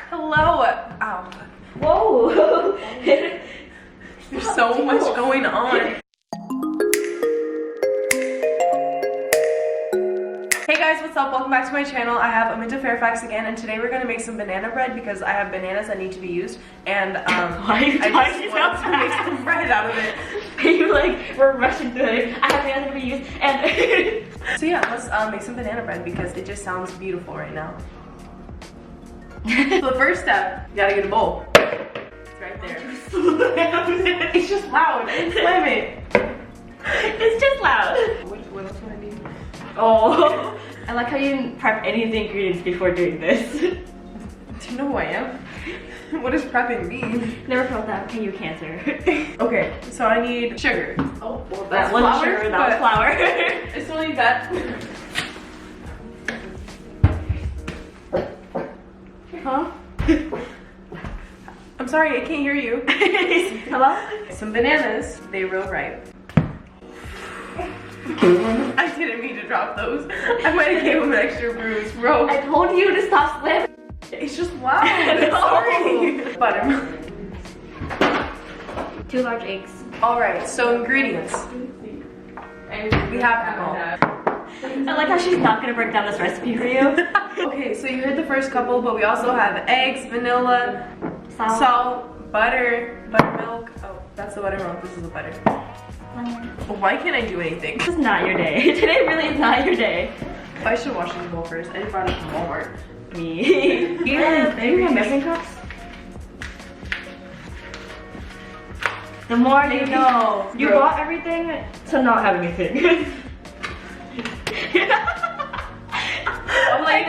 Hello. Ow. Whoa. There's so much going on. Hey guys, what's up? Welcome back to my channel. I have Aminta Fairfax again, and today we're gonna make some banana bread because I have bananas that need to be used, and I just want to make some bread out of it. You like, we're rushing through it. I have bananas to be used, and so yeah, let's make some banana bread because it just sounds beautiful right now. So the first step, you gotta get a bowl. It's right there. It's just loud. Slam it. It's just loud. What else do I need? Oh, I like how you didn't prep any of the ingredients before doing this. Do you know who I am? What does prepping mean? Never felt that. Okay, you cancer. Okay, so I need sugar. Oh, well, That was flour, sugar, that was flour. I still need that. Huh? I'm sorry, I can't hear you. Hello? Some bananas, they real ripe. I didn't mean to drop those. I might have gave them an extra bruise, bro. I told you to stop slamming. It's just loud. Sorry. Butter. 2 large eggs. Alright, so ingredients. We have them all. I like how she's not gonna break down this recipe for you. Okay, so you heard the first couple, but we also have eggs, vanilla, salt, buttermilk. Oh, that's the buttermilk. This is the butter. Why can't I do anything? This is not your day. Today really is not your day. I should wash this bowl first. I just brought it from Walmart. Me. You have measuring cups? The more you know. You bought everything to not have anything. I'm like,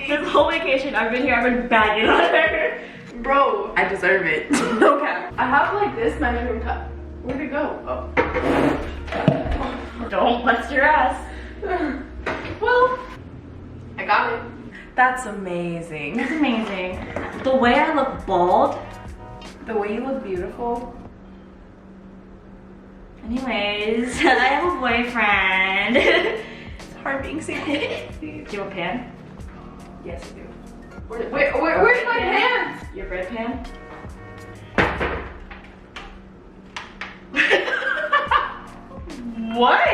this whole vacation I've been here, I've been bagging on her. Bro, I deserve it. No cap. I have like this measuring cup. Where'd it go? Oh. Don't bust your ass. Well, I got it. That's amazing. That's amazing. The way I look bald. The way you look beautiful. Anyways, I have a boyfriend. It's hard being single. Do you have a pan? Yes, I do. Where's my pants? Your bread pan? What?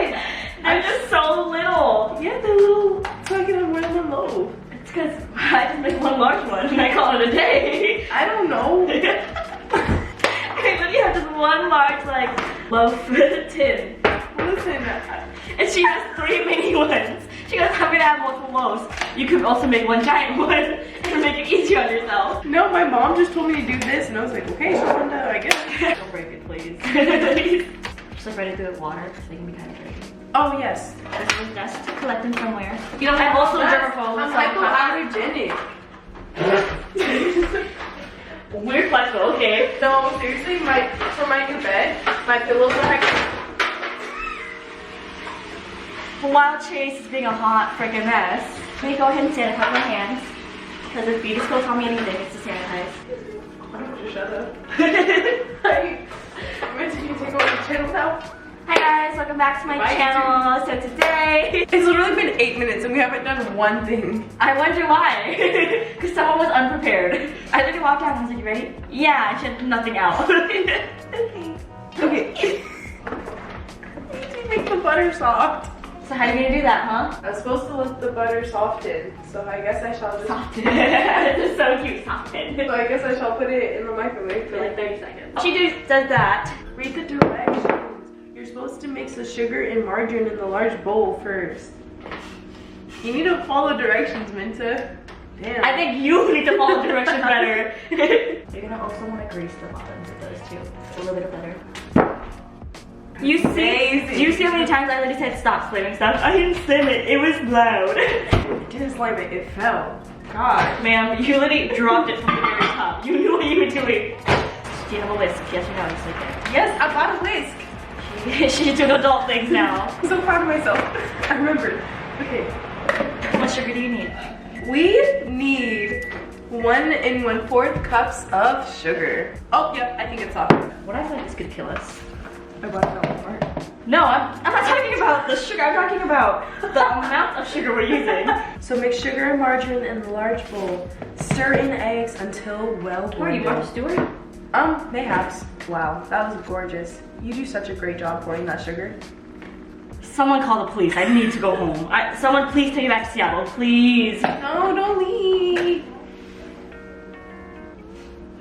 They're just so little. Yeah, they're little. So I can have more than one loaf. It's because I just make one large one and I call it a day. I don't know. I literally have just one large like loaf tin. Listen. And she has 3 mini ones. She goes, I'm gonna have multiple loaves. You could also make one giant one and make it easier on yourself. No, my mom just told me to do this and I was like, okay, so I guess. Don't break it, please. Just like ready to do it with water because they can be kind of dirty. Oh, yes. This is just to collect them somewhere. You know, I'm also germaphobe. I'm hypoallergenic. We're flexible, okay? No, seriously, for my new bed, my pillows are like... While Chayce is being a hot freaking mess, let me go ahead and sanitize my hands. Because if beauty school taught me anything, it's to sanitize. Why don't you shut up? Did you take over the channel now? Hi guys, welcome back to my channel. So today, it's literally been 8 minutes and we haven't done one thing. I wonder why. Because someone was unprepared. I literally walked out and was like, you ready? Yeah, and she had nothing out. Okay. Okay. I need to make the butter soft. So how are you gonna do that, huh? I was supposed to let the butter soften, so I guess I shall just... Soften. This is so cute, soften. So I guess I shall put it in the microwave For like 30 seconds. She does that. Read the directions. You're supposed to mix the sugar and margarine in the large bowl first. You need to follow directions, Minta. Damn. I think you need to follow directions better. You're gonna also want to grease the bottoms of those too. A little bit of butter. You see how many times I literally said stop slamming stuff? I didn't slam it, it was loud. I didn't slam it, it fell. God. Ma'am, you literally dropped it from the very top. You knew what you were doing. Do you have a whisk? Yes or no? Just like that. Yes, I bought a whisk. She's doing adult things now. I'm so proud of myself. I remembered. Okay. How much sugar do you need? We need 1 1/4 cups of sugar. Oh, yep, I think it's off. What I feel like this could kill us. I bought it at Walmart. No, I'm not talking about the sugar. I'm talking about the amount of sugar we're using. So mix sugar and margarine in a large bowl. Stir in eggs until well Where are you, Martha Stewart? Mayhaps. Wow, that was gorgeous. You do such a great job pouring that sugar. Someone call the police. I need to go home. Someone please take me back to Seattle, please. No, don't leave.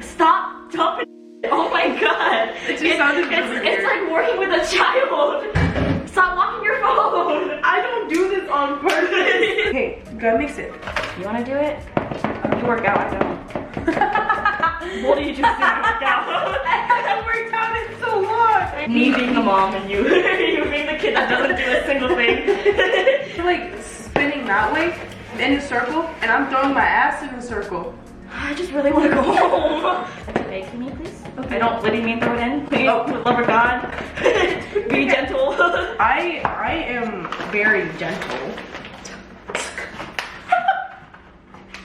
Stop dumping. Oh my god. It just sounded it's like working with a child. Stop locking your phone. I don't do this on purpose. Okay, go mix it. You wanna do it? You work out, I don't. What do you do to work out? I haven't worked out in so long. Me being the mom and you being the kid that doesn't do a single thing. You're like spinning that way in a circle, and I'm throwing my ass in a circle. I just really want to go home. Bake for me, please. Okay. I don't really mean throw it in. Please, with love of God. Be gentle. I am very gentle.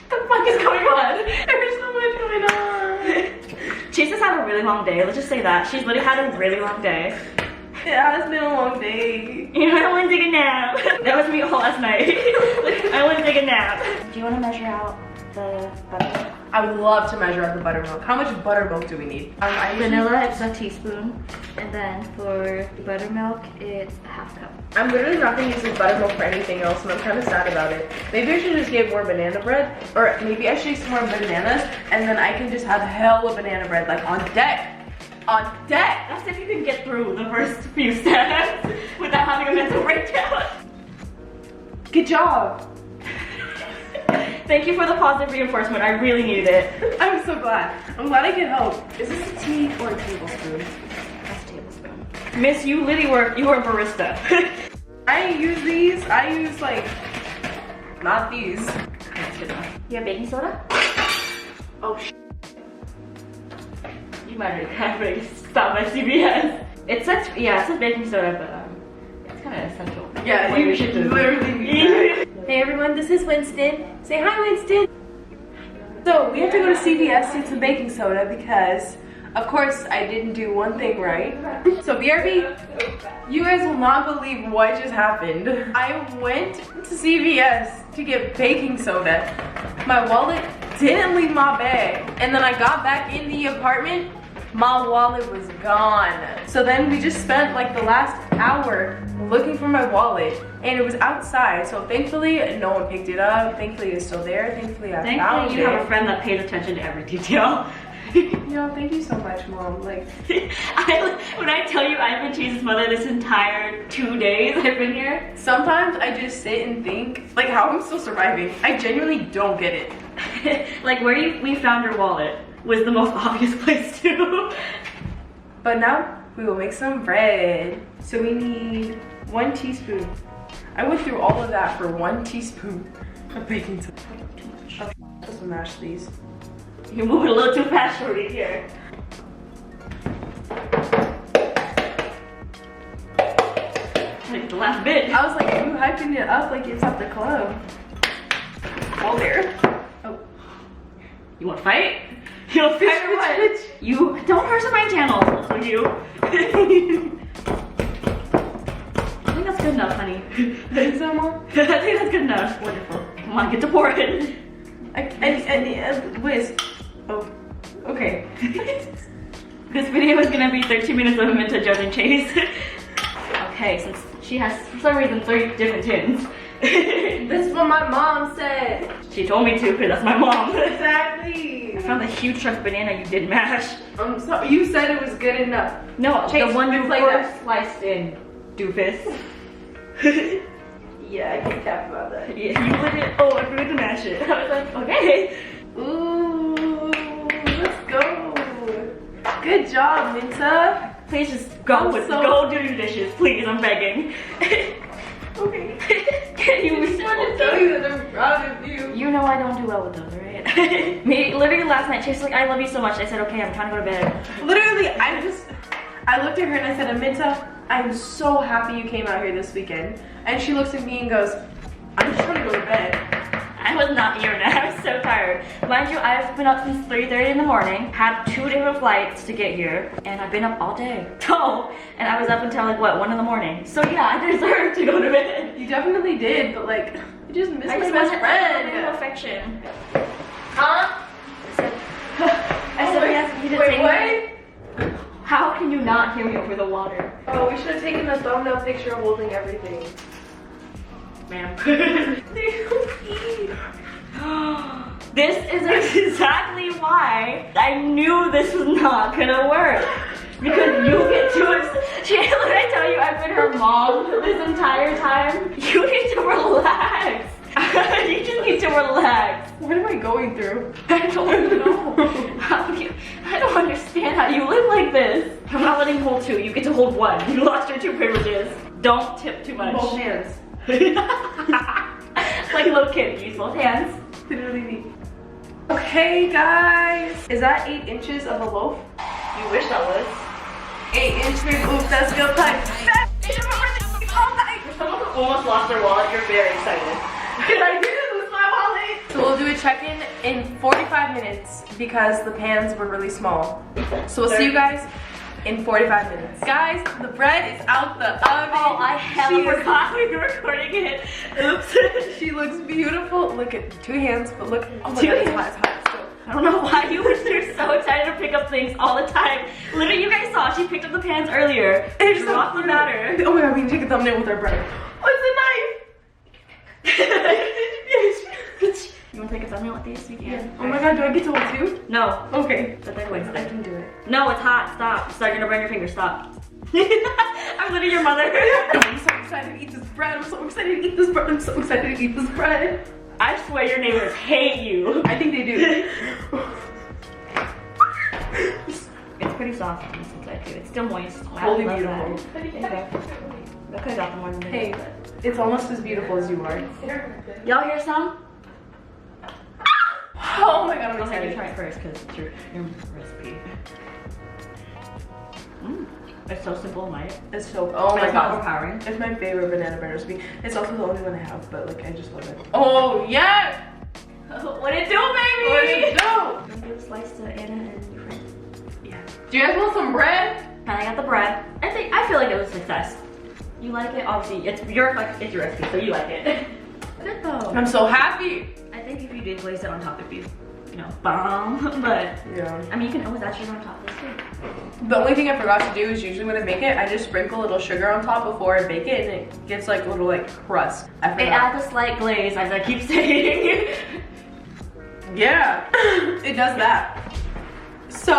What the fuck is going on? There's so much going on. Chayce has had a really long day. Let's just say that. She's literally had a really long day. It has been a long day. You know, I want to take a nap. That was me all last night. I want to take a nap. Do you want to measure out the buttermilk? I would love to measure out the buttermilk. How much buttermilk do we need? Vanilla, it's a teaspoon. And then for the buttermilk, it's a half cup. I'm literally not gonna use this buttermilk for anything else, and I'm kind of sad about it. Maybe I should just get more banana bread, or maybe I should get some more bananas, and then I can just have hella banana bread, like on deck. On deck! That's if you can get through the first few steps without having a mental breakdown. Good job. Thank you for the positive reinforcement. I really needed it. I'm so glad. I'm glad I could help. Is this a tea or a tablespoon? That's a tablespoon. Miss, you literally you were a barista. I use these. I use like, not these. That's good enough. You have baking soda? Oh You might have to stop at CVS. It says, yeah, it says baking soda, but it's kind of essential. Yeah, you should literally need that. Hey everyone, this is Winston. Say hi, Winston. So we have to go to CVS to get some baking soda because, of course, I didn't do one thing right. So BRB, you guys will not believe what just happened. I went to CVS to get baking soda. My wallet didn't leave my bag, and then I got back in the apartment. My wallet was gone. So then we just spent like the last hour looking for my wallet, and it was outside. So thankfully no one picked it up. Thankfully it's still there. Thankfully I found it. You have a friend that pays attention to every detail. You know, thank you so much, Mom. Like, when I tell you I've been Chayce's mother this entire 2 days I've been here. Sometimes I just sit and think like how I'm still surviving. I genuinely don't get it. Like where we found your wallet was the most obvious place too. But now we will make some bread. So we need 1 teaspoon. I went through all of that for 1 teaspoon of baking soda. Okay, let's mash these. You're moving a little too fast for me here. Like the last bit. I was like, you hyping it up like it's at the club. Oh, there. Oh. You want to fight? You want to fight or what? You don't curse on my channel, so you. I think that's good enough, honey. Think so, Mom? I think that's good enough. Wonderful. Come on, get to pouring. Whiz. Oh, okay. This video is gonna be 13 minutes of Aminta judging Chayce. Okay, since she has, for some reason, 3 different tins. This is what my mom said. She told me to, because that's my mom. Exactly. I found the huge chunk of banana you did mash. I'm sorry, you said it was good enough. No, Chayce, the one you play first that. sliced in, doofus. Yeah, I can tap about that. Yeah, you put it, oh, I forgot to mash it. I was like, okay. Ooh, let's go. Good job, Minta. Please just go go do your dishes, please, I'm begging. Okay. Can you I just want to tell you that I'm proud of you. You know I don't do well with those, right? Me, literally last night, Chayce was like, I love you so much. I said, okay, I'm trying to go to bed. Literally, I looked at her and I said, Aminta, I'm so happy you came out here this weekend. And she looks at me and goes, I'm just trying to go to bed. I was not here now. I was so tired. Mind you, I've been up since 3:30 in the morning, had 2 different flights to get here, and I've been up all day. So, and I was up until like what, 1 in the morning. So yeah, I deserve to go to bed. You definitely did, but like, I just missed my best wanted friend. affection. Huh? I said yes, you didn't say anything. How can you not hear me over the water? Oh, we should have taken a thumbnail picture holding everything. Ma'am. This is exactly why I knew this was not gonna work. Because you get too upset. When I tell you I've been her mom this entire time, you need to relax. You just need to relax. What am I going through? I don't know. I don't understand how you live like this. I'm not letting you hold 2. You get to hold 1. You lost your 2 privileges. Don't tip too much. Both hands. Like a little kid, use both hands. Literally me. Okay, guys. Is that 8 inches of a loaf? You wish that was. 8 inches. Oops, that's good time. Someone almost lost their wallet. You're very excited. Because I did lose my wallet. So we'll do a check-in in 45 minutes because the pans were really small. So we'll see you guys in 45 minutes. Guys, the bread is out the oven. Oh, I hella forgot we were recording it. Oops. She looks beautiful. Look at 2 hands, but look. Oh my 2 God, it's hands. hot still. I don't know why you were so excited to pick up things all the time. Literally, you guys saw she picked up the pans earlier. It's so dropped the batter. Oh my God, we can take a thumbnail with our bread. What's the knife? You want to take a thumbnail with these? We can. Yeah. Oh my God, do I get to hold 2? No. Okay. But they're Wednesday. I can do it. No, it's hot. Stop. Stop. You're gonna burn your finger. Stop. I'm literally your mother. I'm so excited to eat this bread. I'm so excited to eat this bread. I'm so excited to eat this bread. I swear your neighbors hate you. I think they do. It's pretty soft on this inside too. It's still moist. Holy I love beautiful. that. There you go. I could have got the more than this. Hey, it's almost as beautiful as you are. Y'all hear some? Oh my God, I'm Go ahead, you excited. try it first because it's your recipe. It's so simple and light. It's so, oh my It's not God. overpowering. It's my favorite banana bread recipe. It's also the only one I have, but like, I just love it. Oh, yeah! What it do, baby? What did it do? I'm gonna give a slice to Anna and your friend. Yeah. Do you guys want some bread? And I got the bread. I feel like it was a success. You like it? Obviously, it's your recipe, so you like it. Good though. I'm so happy. I think if you did glaze it on top, it'd be, you know, bomb. But Yeah. I mean, you can always add sugar on top of this too. The only thing I forgot to do is usually when I make it, I just sprinkle a little sugar on top before I bake it, and it gets like a little like crust. I It forgot. adds a slight glaze, as I keep saying. Yeah, it does that. So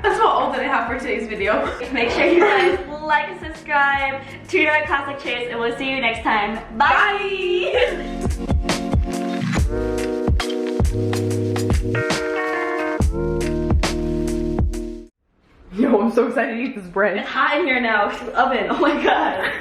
that's all that I have for today's video. Make sure you guys like and subscribe to your Classic Chayce, and we'll see you next time. Bye. Yo, I'm so excited to eat this bread. It's hot in here now. Oven. Oh my God.